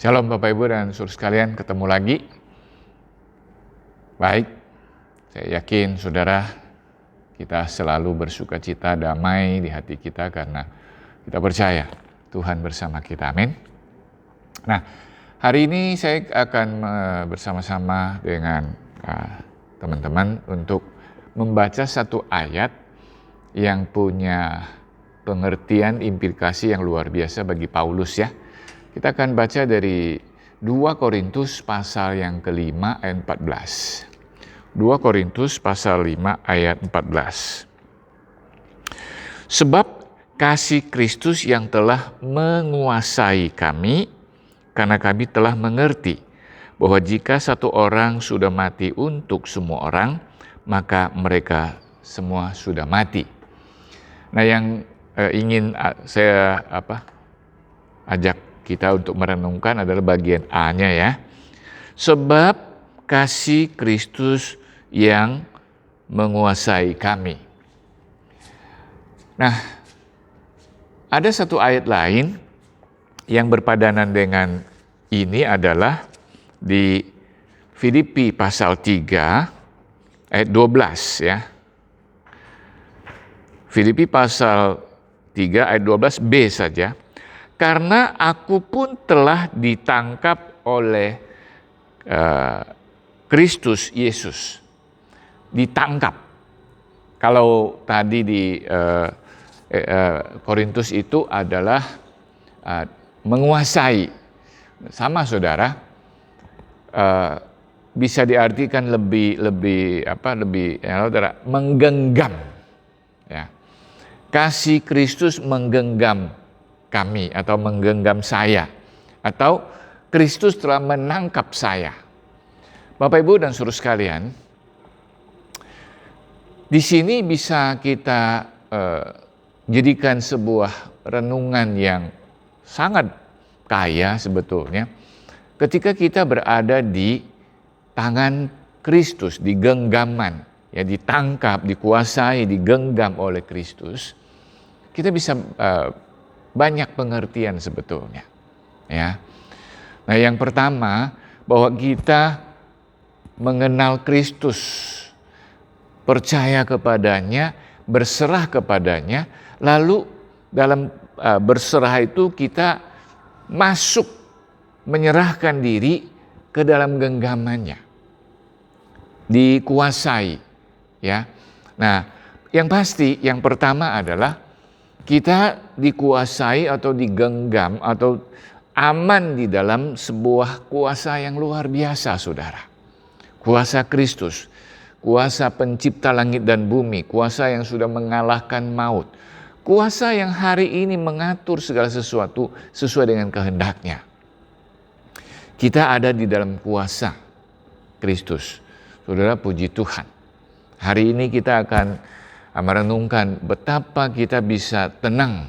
Shalom Bapak Ibu dan saudara sekalian, ketemu lagi. Baik, saya yakin saudara kita selalu bersukacita, damai di hati kita karena kita percaya Tuhan bersama kita, amin. Nah, hari ini saya akan bersama-sama dengan teman-teman untuk membaca satu ayat yang punya pengertian implikasi yang luar biasa bagi Paulus ya. Kita akan baca dari 2 Korintus pasal yang ke-5 ayat 14. 2 Korintus pasal 5 ayat 14. Sebab kasih Kristus yang telah menguasai kami, karena kami telah mengerti bahwa jika satu orang sudah mati untuk semua orang, maka mereka semua sudah mati. Nah, yang ingin saya ajak kita untuk merenungkan adalah bagian A-nya ya. Sebab kasih Kristus yang menguasai kami. Nah, ada satu ayat lain yang berpadanan dengan ini adalah di Filipi pasal 3 ayat 12 ya. Filipi pasal 3 ayat 12b saja. Karena aku pun telah ditangkap oleh Kristus Yesus. Ditangkap. Kalau tadi di Korintus itu adalah menguasai. Sama saudara, bisa diartikan lebih menggenggam. Ya. Kasih Kristus menggenggam kami atau menggenggam saya, atau Kristus telah menangkap saya. Bapak Ibu dan saudara sekalian, di sini bisa kita jadikan sebuah renungan yang sangat kaya sebetulnya ketika kita berada di tangan Kristus, di genggaman, ya, ditangkap, dikuasai, digenggam oleh Kristus. Kita bisa banyak pengertian sebetulnya, ya. Nah, yang pertama bahwa kita mengenal Kristus, percaya kepadanya, berserah kepadanya, lalu dalam berserah itu kita masuk menyerahkan diri ke dalam genggamannya, dikuasai, ya. Nah, yang pasti yang pertama adalah kita dikuasai atau digenggam atau aman di dalam sebuah kuasa yang luar biasa, saudara. Kuasa Kristus, kuasa pencipta langit dan bumi, kuasa yang sudah mengalahkan maut. Kuasa yang hari ini mengatur segala sesuatu sesuai dengan kehendaknya. Kita ada di dalam kuasa Kristus. Saudara, puji Tuhan. Hari ini kita akan merenungkan betapa kita bisa tenang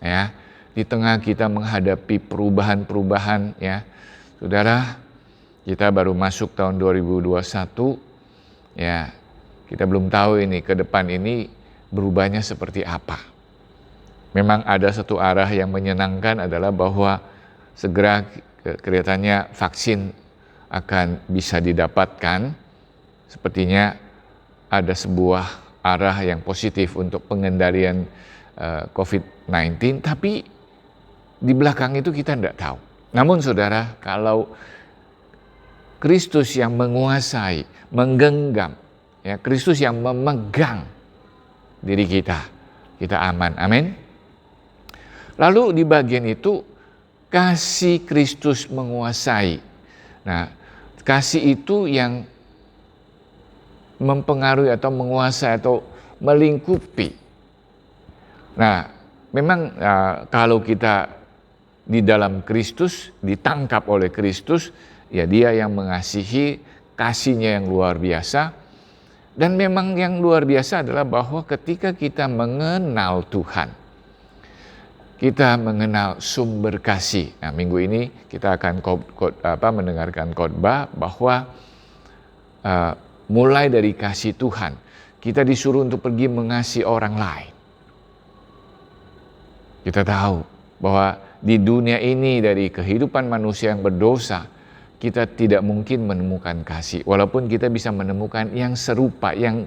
ya di tengah kita menghadapi perubahan-perubahan ya. Saudara, kita baru masuk tahun 2021 ya. Kita belum tahu ini ke depan ini berubahnya seperti apa. Memang ada satu arah yang menyenangkan adalah bahwa segera kelihatannya vaksin akan bisa didapatkan. Sepertinya ada sebuah arah yang positif untuk pengendalian COVID-19, tapi di belakang itu kita tidak tahu. Namun saudara, kalau Kristus yang menguasai, menggenggam, ya, Kristus yang memegang diri kita aman, amin. Lalu di bagian itu, kasih Kristus menguasai. Nah, kasih itu yang mempengaruhi atau menguasai atau melingkupi. Nah, memang kalau kita di dalam Kristus, ditangkap oleh Kristus, ya Dia yang mengasihi, kasihnya yang luar biasa. Dan memang yang luar biasa adalah bahwa ketika kita mengenal Tuhan, kita mengenal sumber kasih. Nah, minggu ini kita akan mendengarkan khotbah bahwa mulai dari kasih Tuhan, kita disuruh untuk pergi mengasihi orang lain. Kita tahu bahwa di dunia ini, dari kehidupan manusia yang berdosa, kita tidak mungkin menemukan kasih. Walaupun kita bisa menemukan yang serupa, yang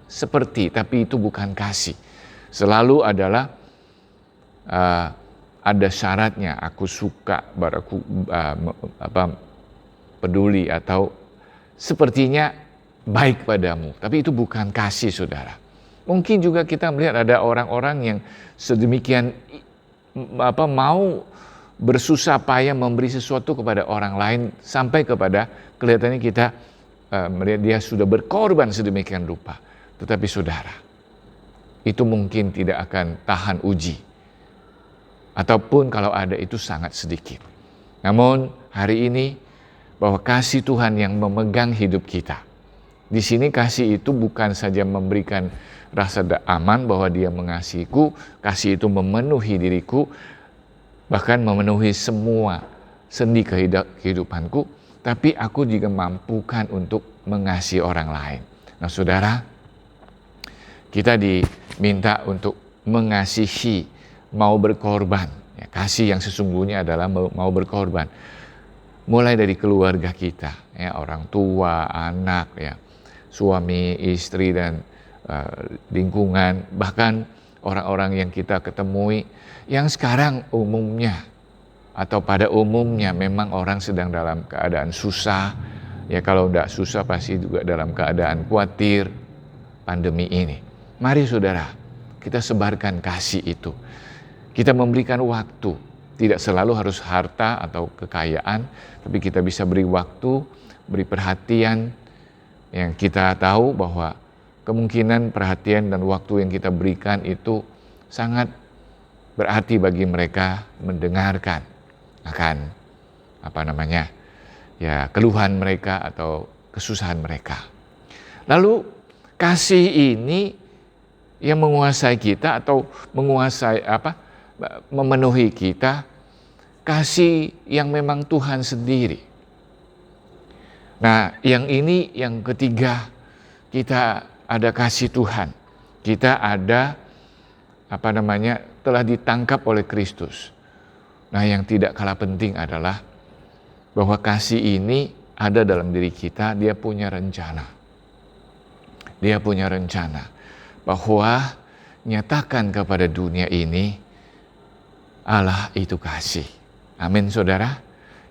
seperti, tapi itu bukan kasih. Selalu adalah ada syaratnya. Aku suka, aku peduli, atau sepertinya baik padamu. Tapi itu bukan kasih, saudara. Mungkin juga kita melihat ada orang-orang yang sedemikian mau bersusah payah memberi sesuatu kepada orang lain, sampai kepada kelihatannya kita melihat dia sudah berkorban sedemikian rupa. Tetapi saudara, itu mungkin tidak akan tahan uji. Ataupun kalau ada, itu sangat sedikit. Namun hari ini, bahwa kasih Tuhan yang memegang hidup kita. Di sini kasih itu bukan saja memberikan rasa aman bahwa dia mengasihiku, kasih itu memenuhi diriku, bahkan memenuhi semua sendi kehidupanku, tapi aku juga mampukan untuk mengasihi orang lain. Nah saudara, kita diminta untuk mengasihi, mau berkorban. Ya, kasih yang sesungguhnya adalah mau berkorban. Mulai dari keluarga kita, ya, orang tua, anak, ya, suami, istri, dan lingkungan, bahkan orang-orang yang kita ketemui, yang sekarang umumnya atau pada umumnya memang orang sedang dalam keadaan susah. Ya kalau tidak susah pasti juga dalam keadaan khawatir pandemi ini. Mari saudara, kita sebarkan kasih itu. Kita memberikan waktu, tidak selalu harus harta atau kekayaan, tapi kita bisa beri waktu, beri perhatian, yang kita tahu bahwa kemungkinan perhatian dan waktu yang kita berikan itu sangat berarti bagi mereka mendengarkan akan keluhan mereka atau kesusahan mereka. Lalu kasih ini yang menguasai kita atau memenuhi kita, kasih yang memang Tuhan sendiri. Nah, yang ketiga, kita ada kasih Tuhan. Kita ada telah ditangkap oleh Kristus. Nah, yang tidak kalah penting adalah bahwa kasih ini ada dalam diri kita. Dia punya rencana. Dia punya rencana bahwa nyatakan kepada dunia ini Allah itu kasih. Amin, saudara.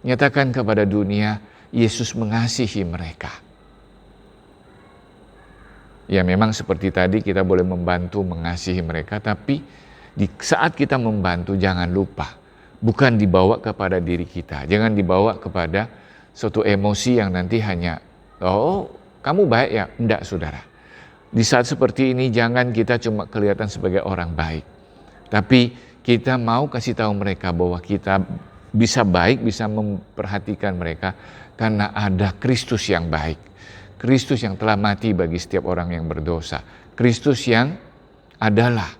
Nyatakan kepada dunia Yesus mengasihi mereka. Ya memang seperti tadi kita boleh membantu mengasihi mereka, tapi di saat kita membantu jangan lupa, bukan dibawa kepada diri kita. Jangan dibawa kepada suatu emosi yang nanti hanya, oh kamu baik ya. Enggak saudara. Di saat seperti ini jangan kita cuma kelihatan sebagai orang baik. Tapi kita mau kasih tahu mereka bahwa kita bisa baik, bisa memperhatikan mereka karena ada Kristus yang baik. Kristus yang telah mati bagi setiap orang yang berdosa. Kristus yang adalah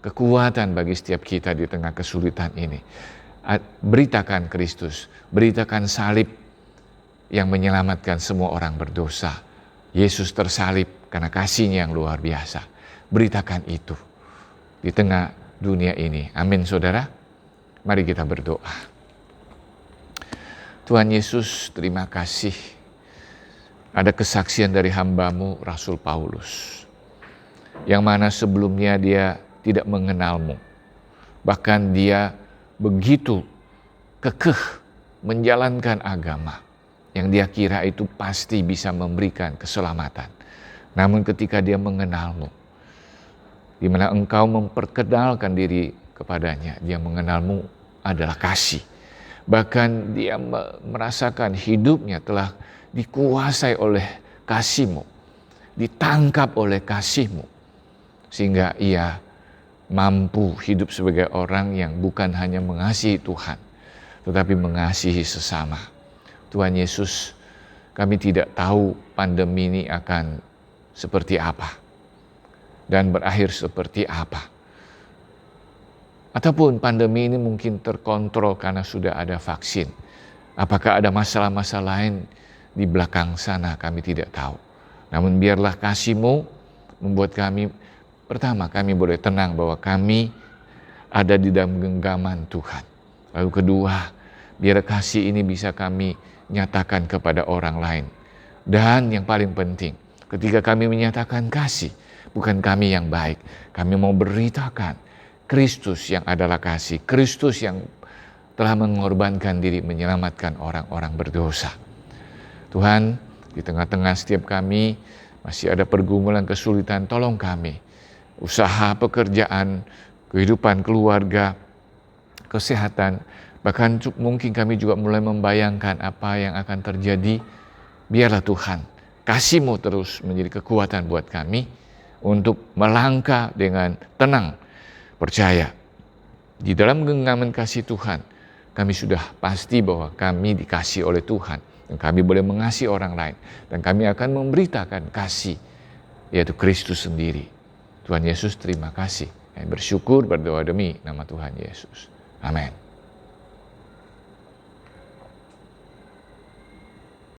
kekuatan bagi setiap kita di tengah kesulitan ini. Beritakan Kristus, beritakan salib yang menyelamatkan semua orang berdosa. Yesus tersalib karena kasih-Nya yang luar biasa. Beritakan itu di tengah dunia ini. Amin, saudara. Mari kita berdoa. Tuhan Yesus, terima kasih. Ada kesaksian dari hamba-Mu Rasul Paulus, yang mana sebelumnya dia tidak mengenal-Mu. Bahkan dia begitu kekeh menjalankan agama yang dia kira itu pasti bisa memberikan keselamatan. Namun ketika dia mengenal-Mu, di mana Engkau memperkenalkan diri kepadanya, dia mengenal-Mu adalah kasih. Bahkan dia merasakan hidupnya telah dikuasai oleh kasih-Mu, ditangkap oleh kasih-Mu, sehingga ia mampu hidup sebagai orang yang bukan hanya mengasihi Tuhan, tetapi mengasihi sesama. Tuhan Yesus, kami tidak tahu pandemi ini akan seperti apa dan berakhir seperti apa. Ataupun pandemi ini mungkin terkontrol karena sudah ada vaksin. Apakah ada masalah-masalah lain di belakang sana, kami tidak tahu. Namun biarlah kasih-Mu membuat kami, pertama kami boleh tenang bahwa kami ada di dalam genggaman Tuhan. Lalu kedua, biar kasih ini bisa kami nyatakan kepada orang lain. Dan yang paling penting, ketika kami menyatakan kasih, bukan kami yang baik, kami mau beritakan Kristus yang adalah kasih, Kristus yang telah mengorbankan diri menyelamatkan orang-orang berdosa. Tuhan, di tengah-tengah setiap kami masih ada pergumulan, kesulitan, tolong kami. Usaha, pekerjaan, kehidupan keluarga, kesehatan, bahkan mungkin kami juga mulai membayangkan apa yang akan terjadi. Biarlah Tuhan, kasih-Mu terus menjadi kekuatan buat kami untuk melangkah dengan tenang, percaya. Di dalam genggaman kasih Tuhan, kami sudah pasti bahwa kami dikasih oleh Tuhan. Dan kami boleh mengasihi orang lain. Dan kami akan memberitakan kasih, yaitu Kristus sendiri. Tuhan Yesus, terima kasih. Kami bersyukur berdoa demi nama Tuhan Yesus. Amin.